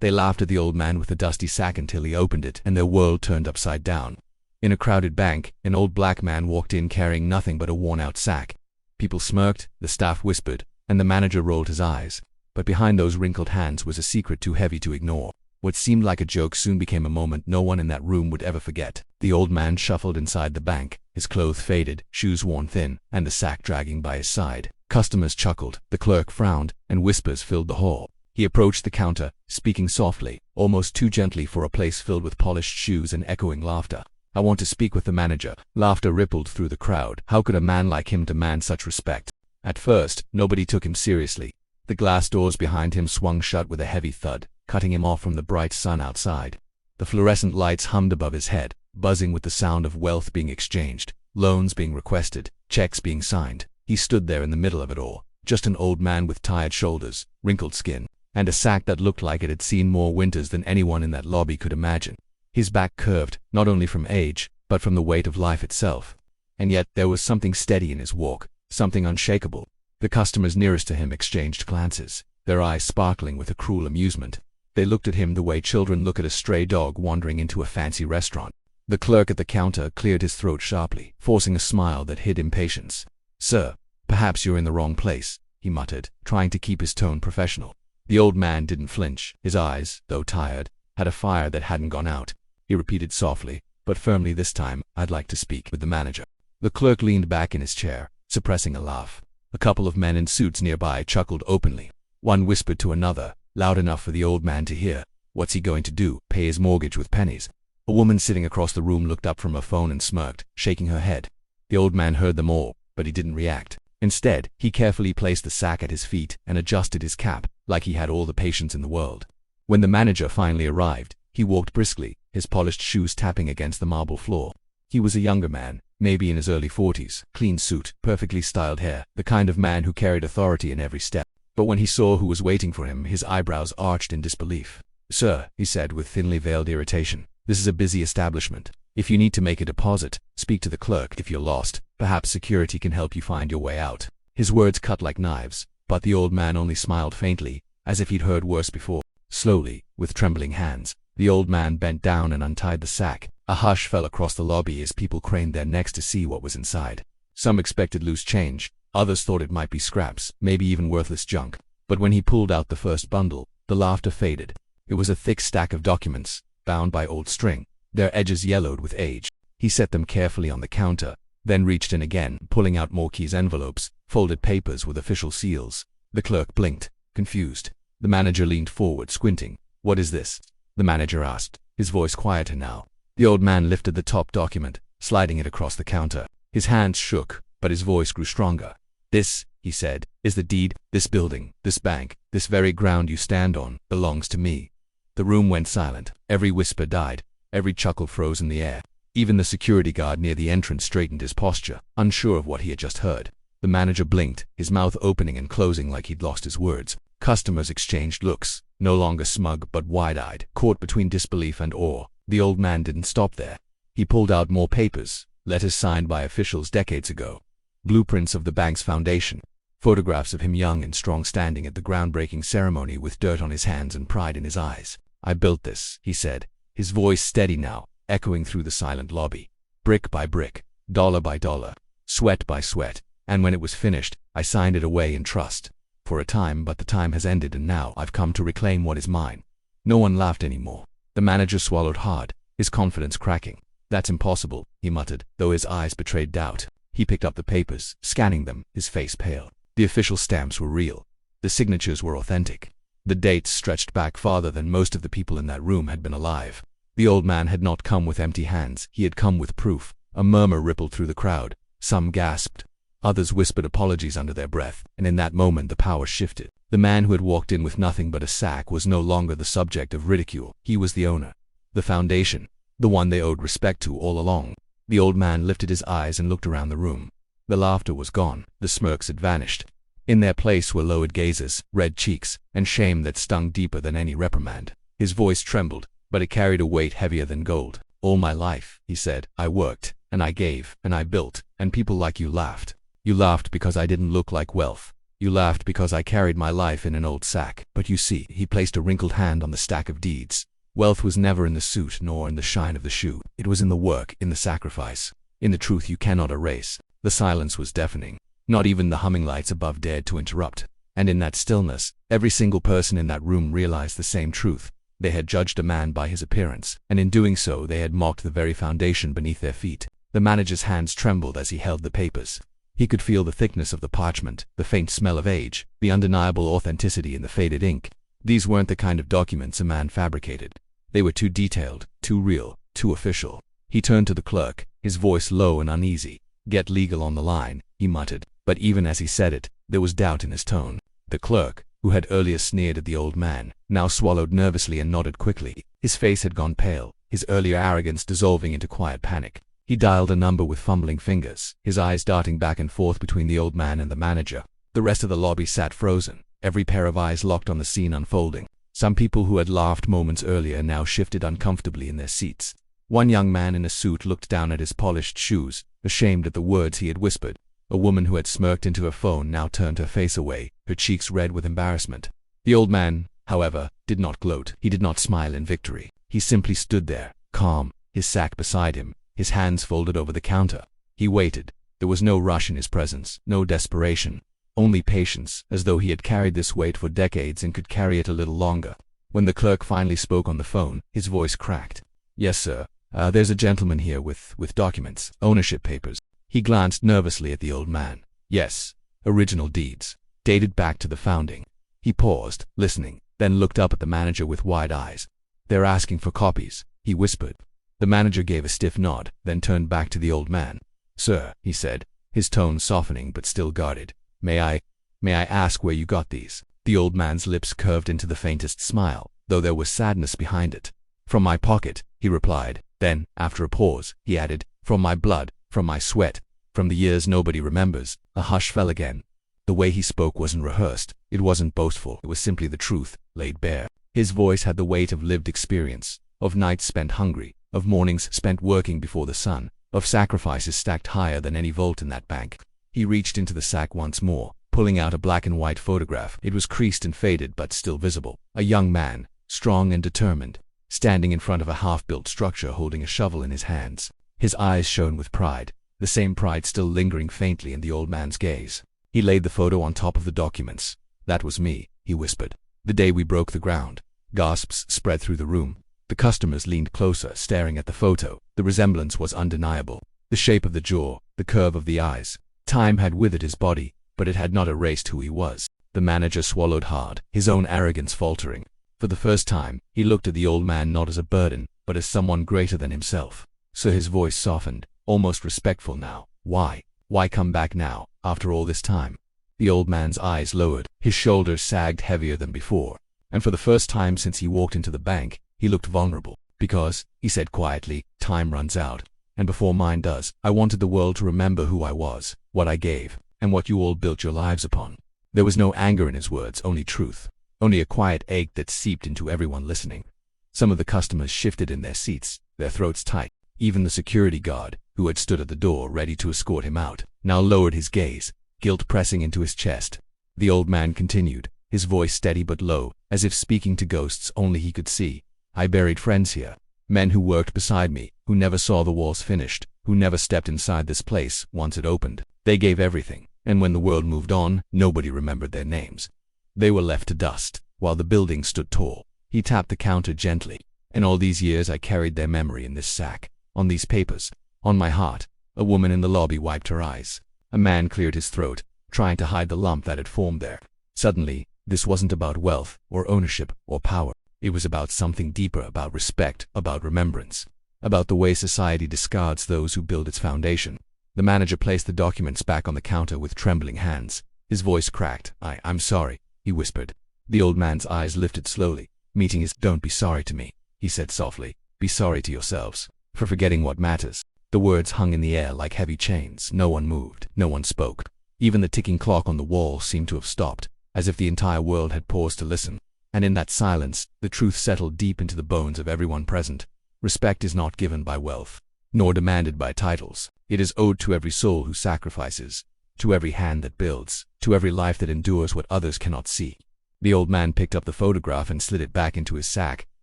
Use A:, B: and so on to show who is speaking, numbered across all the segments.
A: They laughed at the old man with the dusty sack until he opened it, and their world turned upside down. In a crowded bank, an old black man walked in carrying nothing but a worn-out sack. People smirked, the staff whispered, and the manager rolled his eyes. But behind those wrinkled hands was a secret too heavy to ignore. What seemed like a joke soon became a moment no one in that room would ever forget. The old man shuffled inside the bank, his clothes faded, shoes worn thin, and the sack dragging by his side. Customers chuckled, the clerk frowned, and whispers filled the hall. He approached the counter, speaking softly, almost too gently for a place filled with polished shoes and echoing laughter. "I want to speak with the manager." Laughter rippled through the crowd. How could a man like him demand such respect? At first, nobody took him seriously. The glass doors behind him swung shut with a heavy thud, cutting him off from the bright sun outside. The fluorescent lights hummed above his head, buzzing with the sound of wealth being exchanged, loans being requested, checks being signed. He stood there in the middle of it all, just an old man with tired shoulders, wrinkled skin, and a sack that looked like it had seen more winters than anyone in that lobby could imagine. His back curved, not only from age, but from the weight of life itself. And yet there was something steady in his walk, something unshakable. The customers nearest to him exchanged glances, their eyes sparkling with a cruel amusement. They looked at him the way children look at a stray dog wandering into a fancy restaurant. The clerk at the counter cleared his throat sharply, forcing a smile that hid impatience. "Sir, perhaps you're in the wrong place," he muttered, trying to keep his tone professional. The old man didn't flinch. His eyes, though tired, had a fire that hadn't gone out. He repeated softly, but firmly this time, "I'd like to speak with the manager." The clerk leaned back in his chair, suppressing a laugh. A couple of men in suits nearby chuckled openly. One whispered to another, loud enough for the old man to hear, "What's he going to do, pay his mortgage with pennies?" A woman sitting across the room looked up from her phone and smirked, shaking her head. The old man heard them all, but he didn't react. Instead, he carefully placed the sack at his feet and adjusted his cap, like he had all the patience in the world. When the manager finally arrived, he walked briskly, his polished shoes tapping against the marble floor. He was a younger man, maybe in his early 40s, clean suit, perfectly styled hair, the kind of man who carried authority in every step. But when he saw who was waiting for him, his eyebrows arched in disbelief. "Sir," he said with thinly veiled irritation, "this is a busy establishment. If you need to make a deposit, speak to the clerk. If you're lost, perhaps security can help you find your way out." His words cut like knives, but the old man only smiled faintly, as if he'd heard worse before. Slowly, with trembling hands, the old man bent down and untied the sack. A hush fell across the lobby as people craned their necks to see what was inside. Some expected loose change, others thought it might be scraps, maybe even worthless junk. But when he pulled out the first bundle, the laughter faded. It was a thick stack of documents, bound by old string, their edges yellowed with age. He set them carefully on the counter, then reached in again, pulling out more keys, envelopes, folded papers with official seals. The clerk blinked, confused. The manager leaned forward, squinting. "What is this?" the manager asked, his voice quieter now. The old man lifted the top document, sliding it across the counter. His hands shook, but his voice grew stronger. "This," he said, "is the deed. This building, this bank, this very ground you stand on, belongs to me." The room went silent. Every whisper died. Every chuckle froze in the air. Even the security guard near the entrance straightened his posture, unsure of what he had just heard. The manager blinked, his mouth opening and closing like he'd lost his words. Customers exchanged looks, no longer smug but wide-eyed, caught between disbelief and awe. The old man didn't stop there. He pulled out more papers, letters signed by officials decades ago, blueprints of the bank's foundation, photographs of him young and strong standing at the groundbreaking ceremony with dirt on his hands and pride in his eyes. "I built this," he said, his voice steady now, echoing through the silent lobby. "Brick by brick, dollar by dollar, sweat by sweat, and when it was finished, I signed it away in trust. For a time, but the time has ended and now I've come to reclaim what is mine." No one laughed anymore. The manager swallowed hard, his confidence cracking. "That's impossible," he muttered, though his eyes betrayed doubt. He picked up the papers, scanning them, his face pale. The official stamps were real. The signatures were authentic. The dates stretched back farther than most of the people in that room had been alive. The old man had not come with empty hands, he had come with proof. A murmur rippled through the crowd. Some gasped. Others whispered apologies under their breath, and in that moment the power shifted. The man who had walked in with nothing but a sack was no longer the subject of ridicule. He was the owner. The foundation. The one they owed respect to all along. The old man lifted his eyes and looked around the room. The laughter was gone. The smirks had vanished. In their place were lowered gazes, red cheeks, and shame that stung deeper than any reprimand. His voice trembled, but it carried a weight heavier than gold. "All my life," he said, "I worked, and I gave, and I built, and people like you laughed. You laughed because I didn't look like wealth. You laughed because I carried my life in an old sack. But you see, he placed a wrinkled hand on the stack of deeds. Wealth was never in the suit nor in the shine of the shoe. It was in the work, in the sacrifice, in the truth you cannot erase. The silence was deafening. Not even the humming lights above dared to interrupt. And in that stillness, every single person in that room realized the same truth. They had judged a man by his appearance, and in doing so they had mocked the very foundation beneath their feet. The manager's hands trembled as he held the papers. He could feel the thickness of the parchment, the faint smell of age, the undeniable authenticity in the faded ink. These weren't the kind of documents a man fabricated. They were too detailed, too real, too official. He turned to the clerk, his voice low and uneasy. "Get legal on the line," he muttered. But even as he said it, there was doubt in his tone. The clerk, who had earlier sneered at the old man, now swallowed nervously and nodded quickly. His face had gone pale, his earlier arrogance dissolving into quiet panic. He dialed a number with fumbling fingers, his eyes darting back and forth between the old man and the manager. The rest of the lobby sat frozen, every pair of eyes locked on the scene unfolding. Some people who had laughed moments earlier now shifted uncomfortably in their seats. One young man in a suit looked down at his polished shoes, ashamed at the words he had whispered. A woman who had smirked into her phone now turned her face away, her cheeks red with embarrassment. The old man, however, did not gloat. He did not smile in victory. He simply stood there, calm, his sack beside him, his hands folded over the counter. He waited. There was no rush in his presence, no desperation, only patience, as though he had carried this weight for decades and could carry it a little longer. When the clerk finally spoke on the phone, his voice cracked. "Yes, sir. There's a gentleman here with documents, ownership papers." He glanced nervously at the old man. "Yes, original deeds, dated back to the founding." He paused, listening, then looked up at the manager with wide eyes. "They're asking for copies," he whispered. The manager gave a stiff nod, then turned back to the old man. "Sir," he said, his tone softening but still guarded, May I ask where you got these?" The old man's lips curved into the faintest smile, though there was sadness behind it. "From my pocket," he replied. Then, after a pause, he added, "From my blood, from my sweat, from the years nobody remembers." A hush fell again. The way he spoke wasn't rehearsed, it wasn't boastful, it was simply the truth, laid bare. His voice had the weight of lived experience, of nights spent hungry, of mornings spent working before the sun, of sacrifices stacked higher than any vault in that bank. He reached into the sack once more, pulling out a black and white photograph. It was creased and faded but still visible. A young man, strong and determined, standing in front of a half-built structure holding a shovel in his hands. His eyes shone with pride, the same pride still lingering faintly in the old man's gaze. He laid the photo on top of the documents. "That was me," he whispered. "The day we broke the ground." Gasps spread through the room. The customers leaned closer, staring at the photo. The resemblance was undeniable. The shape of the jaw, the curve of the eyes. Time had withered his body, but it had not erased who he was. The manager swallowed hard, his own arrogance faltering. For the first time, he looked at the old man not as a burden, but as someone greater than himself. So his voice softened, almost respectful now. Why come back now, after all this time?" The old man's eyes lowered, his shoulders sagged heavier than before. And for the first time since he walked into the bank, he looked vulnerable. "Because," he said quietly, "time runs out. And before mine does, I wanted the world to remember who I was, what I gave, and what you all built your lives upon." There was no anger in his words, only truth. Only a quiet ache that seeped into everyone listening. Some of the customers shifted in their seats, their throats tight. Even the security guard, who had stood at the door ready to escort him out, now lowered his gaze, guilt pressing into his chest. The old man continued, his voice steady but low, as if speaking to ghosts only he could see. "I buried friends here. Men who worked beside me, who never saw the walls finished, who never stepped inside this place once it opened. They gave everything, and when the world moved on, nobody remembered their names. They were left to dust, while the building stood tall." He tapped the counter gently. "And all these years I carried their memory in this sack, on these papers, on my heart." A woman in the lobby wiped her eyes. A man cleared his throat, trying to hide the lump that had formed there. Suddenly, this wasn't about wealth, or ownership, or power. It was about something deeper, about respect, about remembrance, about the way society discards those who build its foundation. The manager placed the documents back on the counter with trembling hands. His voice cracked. I'm sorry," he whispered. The old man's eyes lifted slowly, meeting his. "Don't be sorry to me," he said softly. "Be sorry to yourselves, for forgetting what matters." The words hung in the air like heavy chains. No one moved, no one spoke. Even the ticking clock on the wall seemed to have stopped, as if the entire world had paused to listen. And in that silence, the truth settled deep into the bones of everyone present. Respect is not given by wealth, nor demanded by titles. It is owed to every soul who sacrifices, to every hand that builds, to every life that endures what others cannot see. The old man picked up the photograph and slid it back into his sack,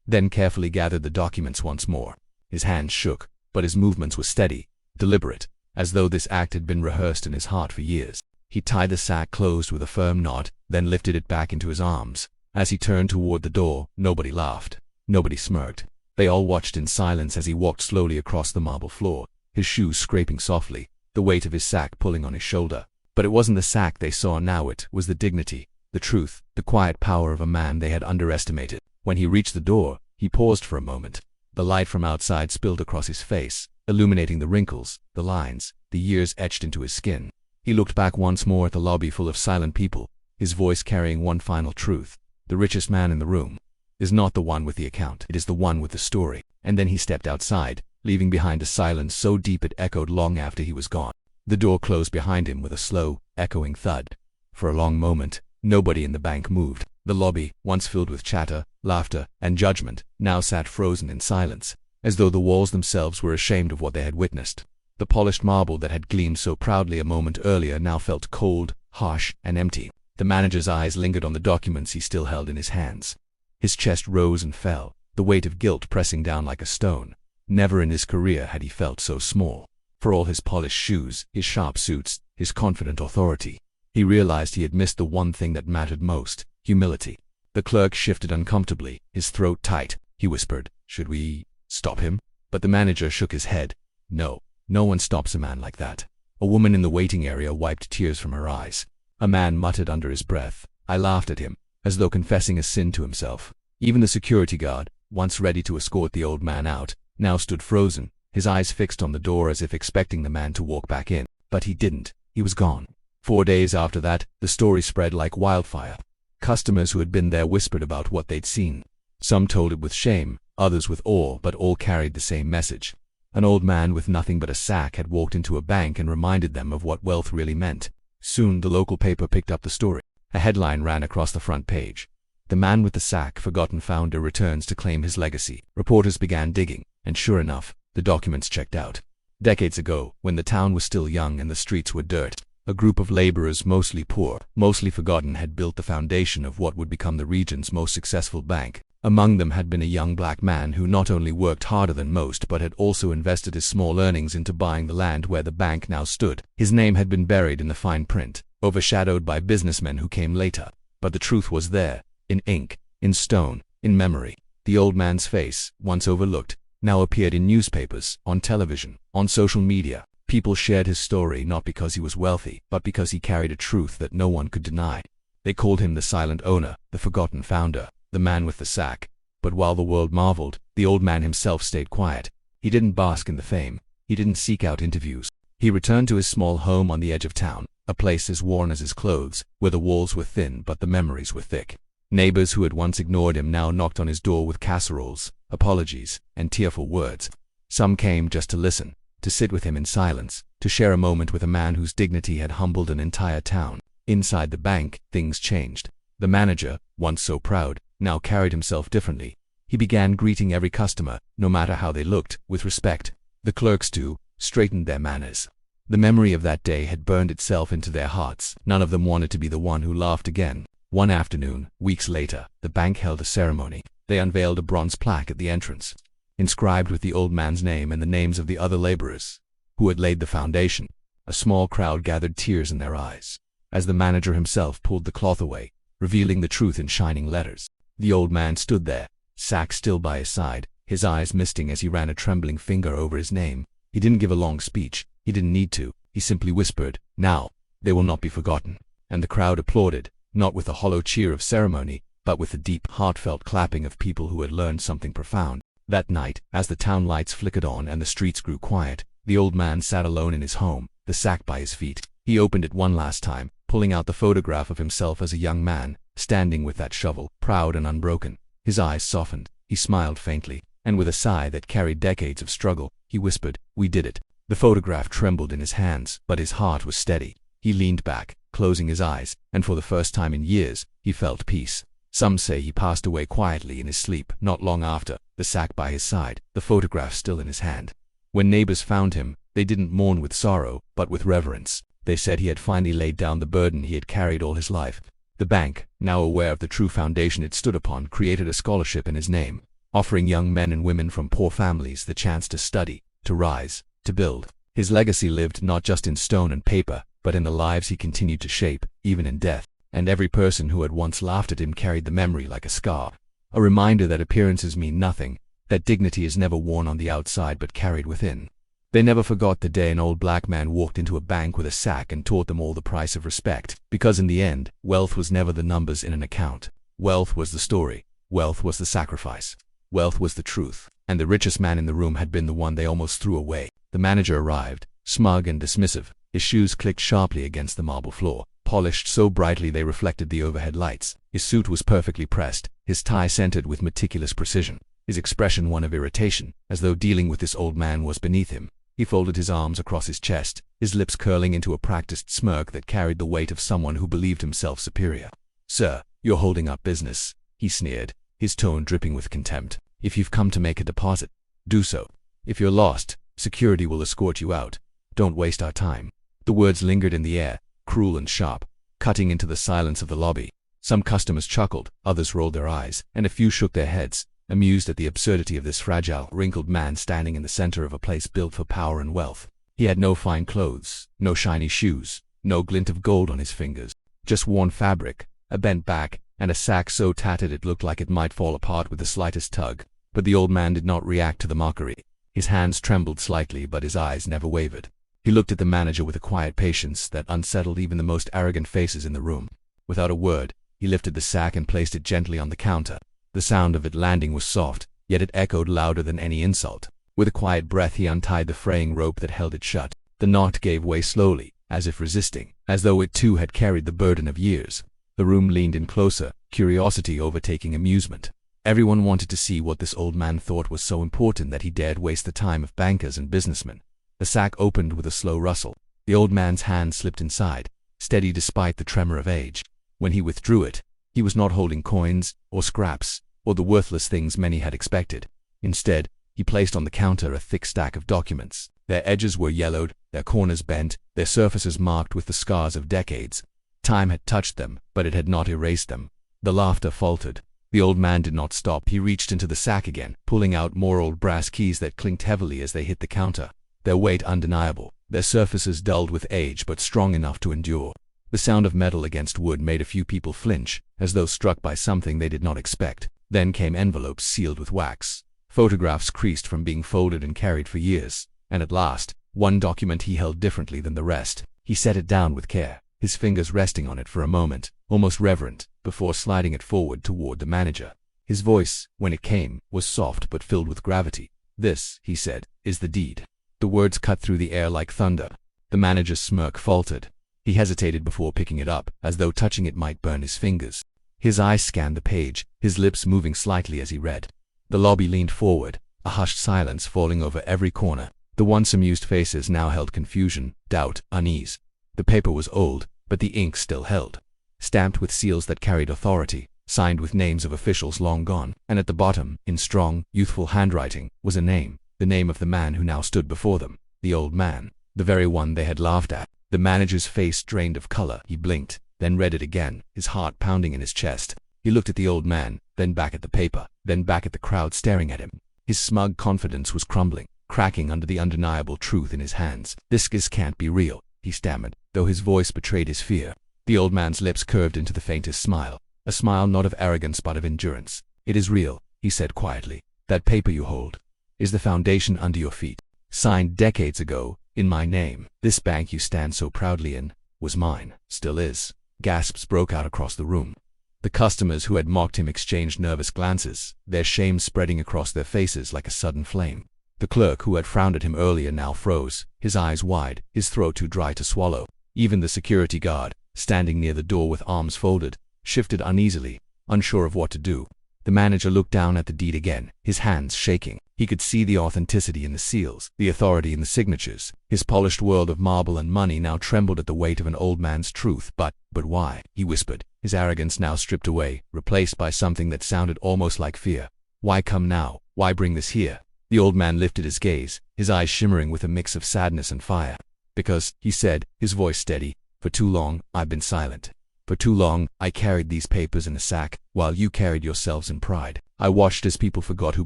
A: then carefully gathered the documents once more. His hands shook, but his movements were steady, deliberate, as though this act had been rehearsed in his heart for years. He tied the sack closed with a firm knot, then lifted it back into his arms. As he turned toward the door, nobody laughed. Nobody smirked. They all watched in silence as he walked slowly across the marble floor, his shoes scraping softly, the weight of his sack pulling on his shoulder. But it wasn't the sack they saw now, it was the dignity, the truth, the quiet power of a man they had underestimated. When he reached the door, he paused for a moment. The light from outside spilled across his face, illuminating the wrinkles, the lines, the years etched into his skin. He looked back once more at the lobby full of silent people, his voice carrying one final truth. The richest man in the room is not the one with the account, it is the one with the story. And then he stepped outside, leaving behind a silence so deep it echoed long after he was gone. The door closed behind him with a slow, echoing thud. For a long moment, nobody in the bank moved. The lobby, once filled with chatter, laughter, and judgment, now sat frozen in silence, as though the walls themselves were ashamed of what they had witnessed. The polished marble that had gleamed so proudly a moment earlier now felt cold, harsh, and empty. The manager's eyes lingered on the documents he still held in his hands. His chest rose and fell, the weight of guilt pressing down like a stone. Never in his career had he felt so small. For all his polished shoes, his sharp suits, his confident authority, he realized he had missed the one thing that mattered most: humility. The clerk shifted uncomfortably, his throat tight. He whispered, "Should we stop him?" But the manager shook his head. No, no one stops a man like that. A woman in the waiting area wiped tears from her eyes. A man muttered under his breath. I laughed at him, as though confessing a sin to himself. Even the security guard, once ready to escort the old man out, now stood frozen, his eyes fixed on the door as if expecting the man to walk back in. But he didn't. He was gone. 4 days after that, the story spread like wildfire. Customers who had been there whispered about what they'd seen. Some told it with shame, others with awe, but all carried the same message. An old man with nothing but a sack had walked into a bank and reminded them of what wealth really meant. Soon the local paper picked up the story. A headline ran across the front page: "The man with the sack, forgotten founder, returns to claim his legacy." Reporters began digging, and sure enough, the documents checked out. Decades ago, when the town was still young and the streets were dirt, a group of laborers, mostly poor, mostly forgotten, had built the foundation of what would become the region's most successful bank. Among them had been a young black man who not only worked harder than most but had also invested his small earnings into buying the land where the bank now stood. His name had been buried in the fine print, overshadowed by businessmen who came later. But the truth was there, in ink, in stone, in memory. The old man's face, once overlooked, now appeared in newspapers, on television, on social media. People shared his story not because he was wealthy, but because he carried a truth that no one could deny. They called him the silent owner, the forgotten founder, the man with the sack. But while the world marveled, the old man himself stayed quiet. He didn't bask in the fame. He didn't seek out interviews. He returned to his small home on the edge of town, a place as worn as his clothes, where the walls were thin but the memories were thick. Neighbors who had once ignored him now knocked on his door with casseroles, apologies, and tearful words. Some came just to listen, to sit with him in silence, to share a moment with a man whose dignity had humbled an entire town. Inside the bank, things changed. The manager, once so proud, now carried himself differently. He began greeting every customer, no matter how they looked, with respect. The clerks, too, straightened their manners. The memory of that day had burned itself into their hearts. None of them wanted to be the one who laughed again. One afternoon, weeks later, the bank held a ceremony. They unveiled a bronze plaque at the entrance, inscribed with the old man's name and the names of the other laborers who had laid the foundation. A small crowd gathered, tears in their eyes, as the manager himself pulled the cloth away, revealing the truth in shining letters. The old man stood there, sack still by his side, his eyes misting as he ran a trembling finger over his name. He didn't give a long speech. He didn't need to. He simply whispered, "Now, they will not be forgotten." And the crowd applauded, not with the hollow cheer of ceremony, but with the deep, heartfelt clapping of people who had learned something profound. That night, as the town lights flickered on and the streets grew quiet, the old man sat alone in his home, the sack by his feet. He opened it one last time, pulling out the photograph of himself as a young man, standing with that shovel, proud and unbroken. His eyes softened, he smiled faintly, and with a sigh that carried decades of struggle, he whispered, "We did it." The photograph trembled in his hands, but his heart was steady. He leaned back, closing his eyes, and for the first time in years, he felt peace. Some say he passed away quietly in his sleep not long after, the sack by his side, the photograph still in his hand. When neighbors found him, they didn't mourn with sorrow, but with reverence. They said he had finally laid down the burden he had carried all his life. The bank, now aware of the true foundation it stood upon, created a scholarship in his name, offering young men and women from poor families the chance to study, to rise, to build. His legacy lived not just in stone and paper, but in the lives he continued to shape, even in death. And every person who had once laughed at him carried the memory like a scar, a reminder that appearances mean nothing, that dignity is never worn on the outside but carried within. They never forgot the day an old black man walked into a bank with a sack and taught them all the price of respect, because in the end, wealth was never the numbers in an account. Wealth was the story. Wealth was the sacrifice. Wealth was the truth. And the richest man in the room had been the one they almost threw away. The manager arrived, smug and dismissive. His shoes clicked sharply against the marble floor, polished so brightly they reflected the overhead lights. His suit was perfectly pressed, his tie centered with meticulous precision. His expression one of irritation, as though dealing with this old man was beneath him. He folded his arms across his chest, his lips curling into a practiced smirk that carried the weight of someone who believed himself superior. "Sir, you're holding up business," he sneered, his tone dripping with contempt. "If you've come to make a deposit, do so. If you're lost, security will escort you out. Don't waste our time." The words lingered in the air, cruel and sharp, cutting into the silence of the lobby. Some customers chuckled, others rolled their eyes, and a few shook their heads, amused at the absurdity of this fragile, wrinkled man standing in the center of a place built for power and wealth. He had no fine clothes, no shiny shoes, no glint of gold on his fingers, just worn fabric, a bent back, and a sack so tattered it looked like it might fall apart with the slightest tug. But the old man did not react to the mockery. His hands trembled slightly, but his eyes never wavered. He looked at the manager with a quiet patience that unsettled even the most arrogant faces in the room. Without a word, he lifted the sack and placed it gently on the counter. The sound of it landing was soft, yet it echoed louder than any insult. With a quiet breath he untied the fraying rope that held it shut. The knot gave way slowly, as if resisting, as though it too had carried the burden of years. The room leaned in closer, curiosity overtaking amusement. Everyone wanted to see what this old man thought was so important that he dared waste the time of bankers and businessmen. The sack opened with a slow rustle. The old man's hand slipped inside, steady despite the tremor of age. When he withdrew it, he was not holding coins, or scraps, or the worthless things many had expected. Instead, he placed on the counter a thick stack of documents. Their edges were yellowed, their corners bent, their surfaces marked with the scars of decades. Time had touched them, but it had not erased them. The laughter faltered. The old man did not stop. He reached into the sack again, pulling out more old brass keys that clinked heavily as they hit the counter. Their weight undeniable, their surfaces dulled with age but strong enough to endure. The sound of metal against wood made a few people flinch, as though struck by something they did not expect. Then came envelopes sealed with wax, photographs creased from being folded and carried for years, and at last, one document he held differently than the rest. He set it down with care, his fingers resting on it for a moment, almost reverent, before sliding it forward toward the manager. His voice, when it came, was soft but filled with gravity. "This," he said, "is the deed." The words cut through the air like thunder. The manager's smirk faltered. He hesitated before picking it up, as though touching it might burn his fingers. His eyes scanned the page, his lips moving slightly as he read. The lobby leaned forward, a hushed silence falling over every corner. The once amused faces now held confusion, doubt, unease. The paper was old, but the ink still held. Stamped with seals that carried authority, signed with names of officials long gone, and at the bottom, in strong, youthful handwriting, was a name. The name of the man who now stood before them. The old man. The very one they had laughed at. The manager's face drained of color. He blinked, then read it again, his heart pounding in his chest. He looked at the old man, then back at the paper, then back at the crowd staring at him. His smug confidence was crumbling, cracking under the undeniable truth in his hands. This can't be real," he stammered, though his voice betrayed his fear. The old man's lips curved into the faintest smile, a smile not of arrogance but of endurance. "It is real," he said quietly. "That paper you hold is the foundation under your feet. Signed decades ago, in my name. This bank you stand so proudly in was mine, still is." Gasps broke out across the room. The customers who had mocked him exchanged nervous glances, their shame spreading across their faces like a sudden flame. The clerk who had frowned at him earlier now froze, his eyes wide, his throat too dry to swallow. Even the security guard, standing near the door with arms folded, shifted uneasily, unsure of what to do. The manager looked down at the deed again, his hands shaking. He could see the authenticity in the seals, the authority in the signatures. His polished world of marble and money now trembled at the weight of an old man's truth. But why?" he whispered, his arrogance now stripped away, replaced by something that sounded almost like fear. "Why come now? Why bring this here?" The old man lifted his gaze, his eyes shimmering with a mix of sadness and fire. Because, he said, his voice steady, for too long, I've been silent. For too long, I carried these papers in a sack, while you carried yourselves in pride. I watched as people forgot who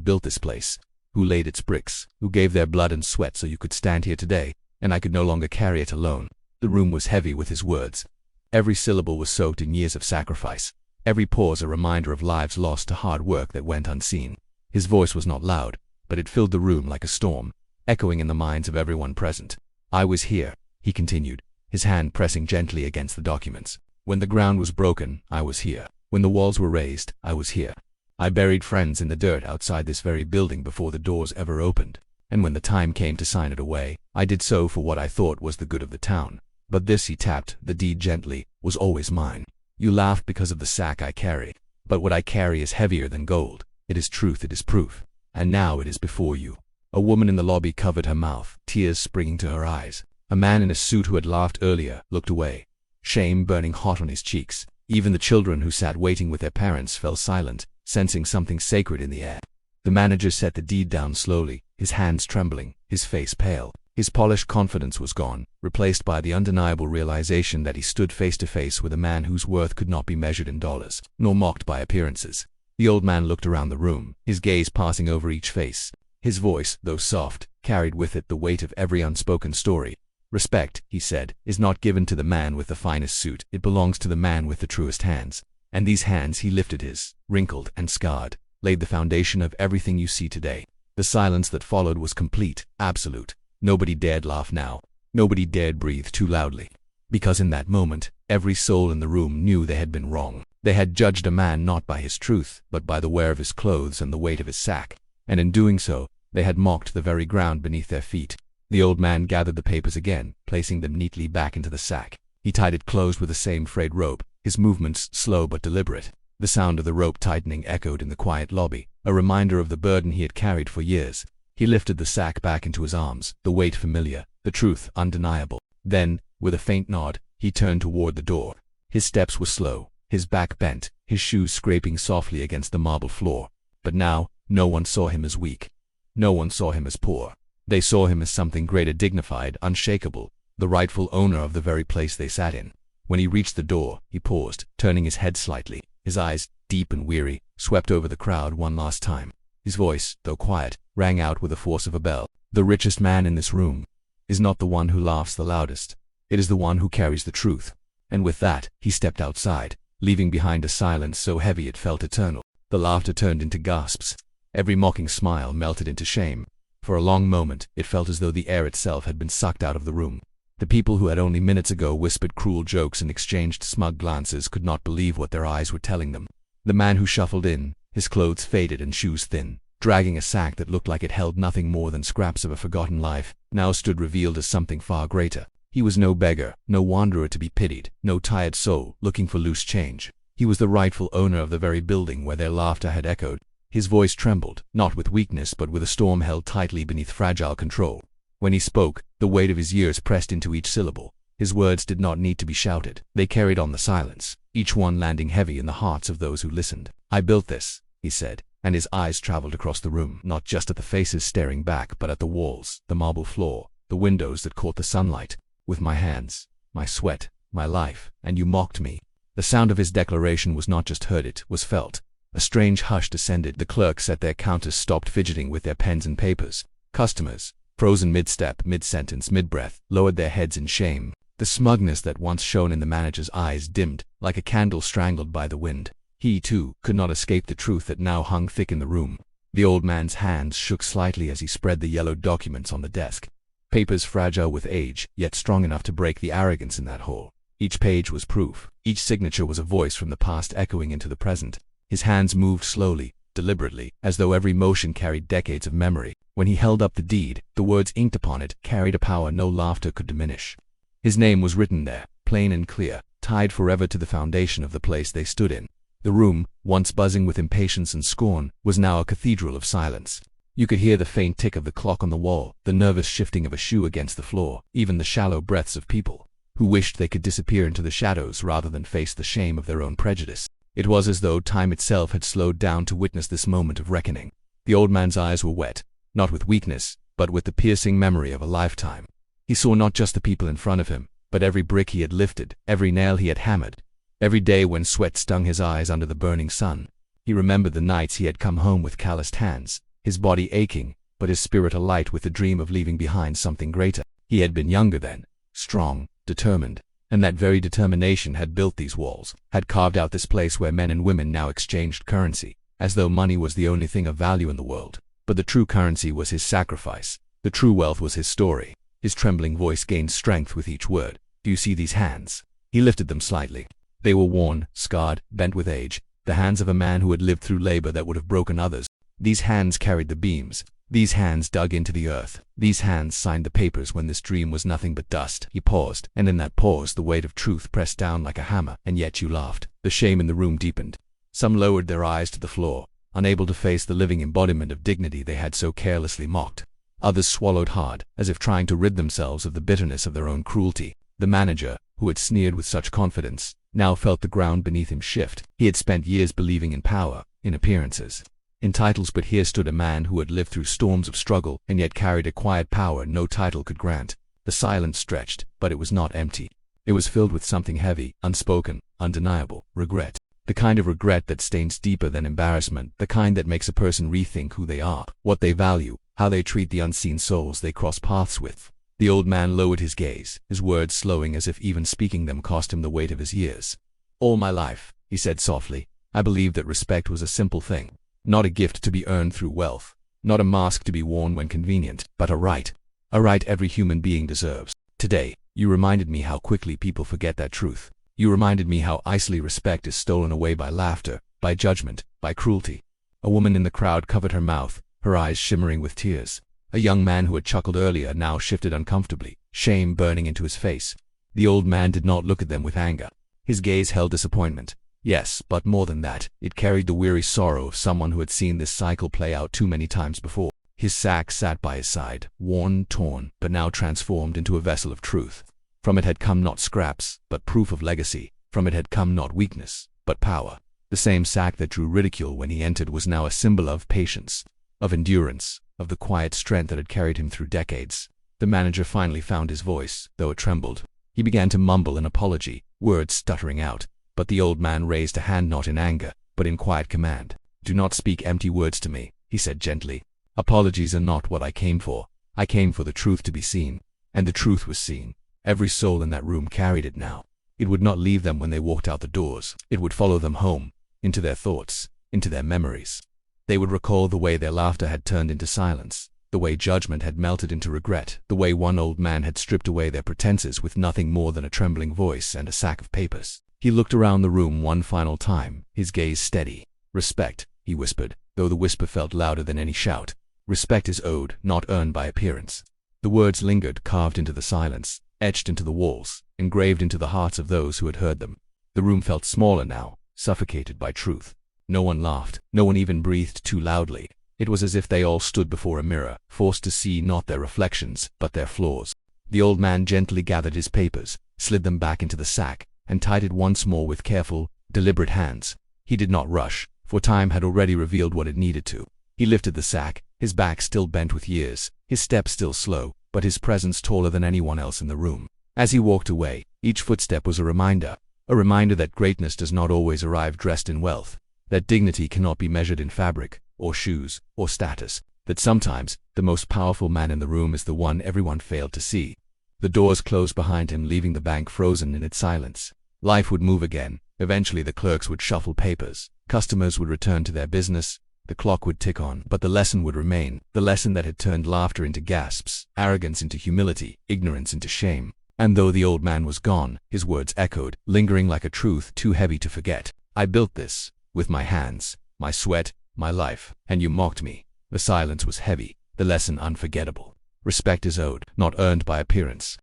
A: built this place, who laid its bricks, who gave their blood and sweat so you could stand here today, and I could no longer carry it alone. The room was heavy with his words. Every syllable was soaked in years of sacrifice. Every pause a reminder of lives lost to hard work that went unseen. His voice was not loud, but it filled the room like a storm, echoing in the minds of everyone present. I was here, he continued, his hand pressing gently against the documents. When the ground was broken, I was here. When the walls were raised, I was here. I buried friends in the dirt outside this very building before the doors ever opened. And when the time came to sign it away, I did so for what I thought was the good of the town. But this, he tapped the deed gently, was always mine. You laughed because of the sack I carry. But what I carry is heavier than gold. It is truth, it is proof. And now it is before you. A woman in the lobby covered her mouth, tears springing to her eyes. A man in a suit who had laughed earlier looked away, shame burning hot on his cheeks. Even the children who sat waiting with their parents fell silent, sensing something sacred in the air. The manager set the deed down slowly, his hands trembling, his face pale. His polished confidence was gone, replaced by the undeniable realization that he stood face to face with a man whose worth could not be measured in dollars, nor mocked by appearances. The old man looked around the room, his gaze passing over each face. His voice, though soft, carried with it the weight of every unspoken story. Respect, he said, is not given to the man with the finest suit, it belongs to the man with the truest hands. And these hands, he lifted his, wrinkled and scarred, laid the foundation of everything you see today. The silence that followed was complete, absolute. Nobody dared laugh now. Nobody dared breathe too loudly. Because in that moment, every soul in the room knew they had been wrong. They had judged a man not by his truth, but by the wear of his clothes and the weight of his sack. And in doing so, they had mocked the very ground beneath their feet. The old man gathered the papers again, placing them neatly back into the sack. He tied it closed with the same frayed rope, his movements slow but deliberate. The sound of the rope tightening echoed in the quiet lobby, a reminder of the burden he had carried for years. He lifted the sack back into his arms, the weight familiar, the truth undeniable. Then, with a faint nod, he turned toward the door. His steps were slow, his back bent, his shoes scraping softly against the marble floor. But now, no one saw him as weak. No one saw him as poor. They saw him as something greater, dignified, unshakable, the rightful owner of the very place they sat in. When he reached the door, he paused, turning his head slightly. His eyes, deep and weary, swept over the crowd one last time. His voice, though quiet, rang out with the force of a bell. The richest man in this room is not the one who laughs the loudest. It is the one who carries the truth. And with that, he stepped outside, leaving behind a silence so heavy it felt eternal. The laughter turned into gasps. Every mocking smile melted into shame. For a long moment, it felt as though the air itself had been sucked out of the room. The people who had only minutes ago whispered cruel jokes and exchanged smug glances could not believe what their eyes were telling them. The man who shuffled in, his clothes faded and shoes thin, dragging a sack that looked like it held nothing more than scraps of a forgotten life, now stood revealed as something far greater. He was no beggar, no wanderer to be pitied, no tired soul looking for loose change. He was the rightful owner of the very building where their laughter had echoed. His voice trembled, not with weakness but with a storm held tightly beneath fragile control. When he spoke, the weight of his years pressed into each syllable. His words did not need to be shouted. They carried on the silence, each one landing heavy in the hearts of those who listened. I built this, he said, and his eyes traveled across the room, not just at the faces staring back but at the walls, the marble floor, the windows that caught the sunlight. With my hands, my sweat, my life, and you mocked me. The sound of his declaration was not just heard, it was felt. A strange hush descended. The clerks at their counters stopped fidgeting with their pens and papers. Customers, frozen mid-step, mid-sentence, mid-breath, lowered their heads in shame. The smugness that once shone in the manager's eyes dimmed, like a candle strangled by the wind. He, too, could not escape the truth that now hung thick in the room. The old man's hands shook slightly as he spread the yellowed documents on the desk. Papers fragile with age, yet strong enough to break the arrogance in that hole. Each page was proof. Each signature was a voice from the past echoing into the present. His hands moved slowly, deliberately, as though every motion carried decades of memory. When he held up the deed, the words inked upon it carried a power no laughter could diminish. His name was written there, plain and clear, tied forever to the foundation of the place they stood in. The room, once buzzing with impatience and scorn, was now a cathedral of silence. You could hear the faint tick of the clock on the wall, the nervous shifting of a shoe against the floor, even the shallow breaths of people who wished they could disappear into the shadows rather than face the shame of their own prejudice. It was as though time itself had slowed down to witness this moment of reckoning. The old man's eyes were wet, not with weakness, but with the piercing memory of a lifetime. He saw not just the people in front of him, but every brick he had lifted, every nail he had hammered, every day when sweat stung his eyes under the burning sun. He remembered the nights he had come home with calloused hands, his body aching, but his spirit alight with the dream of leaving behind something greater. He had been younger then, strong, determined, and that very determination had built these walls, had carved out this place where men and women now exchanged currency, as though money was the only thing of value in the world. But the true currency was his sacrifice. The true wealth was his story. His trembling voice gained strength with each word. "Do you see these hands?" He lifted them slightly. They were worn, scarred, bent with age, the hands of a man who had lived through labor that would have broken others. These hands carried the beams. These hands dug into the earth. These hands signed the papers when this dream was nothing but dust. He paused, and in that pause the weight of truth pressed down like a hammer. "And yet you laughed." The shame in the room deepened. Some lowered their eyes to the floor, unable to face the living embodiment of dignity they had so carelessly mocked. Others swallowed hard, as if trying to rid themselves of the bitterness of their own cruelty. The manager, who had sneered with such confidence, now felt the ground beneath him shift. He had spent years believing in power, in appearances, in titles, but here stood a man who had lived through storms of struggle and yet carried a quiet power no title could grant. The silence stretched, but it was not empty. It was filled with something heavy, unspoken, undeniable: regret. The kind of regret that stains deeper than embarrassment, the kind that makes a person rethink who they are, what they value, how they treat the unseen souls they cross paths with. The old man lowered his gaze, his words slowing as if even speaking them cost him the weight of his years. "All my life," he said softly, "I believed that respect was a simple thing. Not a gift to be earned through wealth, not a mask to be worn when convenient, but a right every human being deserves. Today, you reminded me how quickly people forget that truth. You reminded me how easily respect is stolen away by laughter, by judgment, by cruelty." A woman in the crowd covered her mouth, her eyes shimmering with tears. A young man who had chuckled earlier now shifted uncomfortably, shame burning into his face. The old man did not look at them with anger. His gaze held disappointment. Yes, but more than that, it carried the weary sorrow of someone who had seen this cycle play out too many times before. His sack sat by his side, worn, torn, but now transformed into a vessel of truth. From it had come not scraps, but proof of legacy. From it had come not weakness, but power. The same sack that drew ridicule when he entered was now a symbol of patience, of endurance, of the quiet strength that had carried him through decades. The manager finally found his voice, though it trembled. He began to mumble an apology, words stuttering out. But the old man raised a hand not in anger, but in quiet command. "Do not speak empty words to me," he said gently. "Apologies are not what I came for. I came for the truth to be seen." And the truth was seen. Every soul in that room carried it now. It would not leave them when they walked out the doors. It would follow them home, into their thoughts, into their memories. They would recall the way their laughter had turned into silence, the way judgment had melted into regret, the way one old man had stripped away their pretenses with nothing more than a trembling voice and a sack of papers. He looked around the room one final time, his gaze steady. "Respect," he whispered, though the whisper felt louder than any shout. "Respect is owed, not earned by appearance." The words lingered, carved into the silence, etched into the walls, engraved into the hearts of those who had heard them. The room felt smaller now, suffocated by truth. No one laughed, no one even breathed too loudly. It was as if they all stood before a mirror, forced to see not their reflections, but their flaws. The old man gently gathered his papers, slid them back into the sack, and tied it once more with careful, deliberate hands. He did not rush, for time had already revealed what it needed to. He lifted the sack, his back still bent with years, his step still slow, but his presence taller than anyone else in the room. As he walked away, each footstep was a reminder that greatness does not always arrive dressed in wealth, that dignity cannot be measured in fabric, or shoes, or status, that sometimes the most powerful man in the room is the one everyone failed to see. The doors closed behind him, leaving the bank frozen in its silence. Life would move again. Eventually the clerks would shuffle papers, customers would return to their business, the clock would tick on, but the lesson would remain, the lesson that had turned laughter into gasps, arrogance into humility, ignorance into shame. And though the old man was gone, his words echoed, lingering like a truth too heavy to forget. "I built this, with my hands, my sweat, my life, and you mocked me." The silence was heavy, the lesson unforgettable. Respect is owed, not earned by appearance.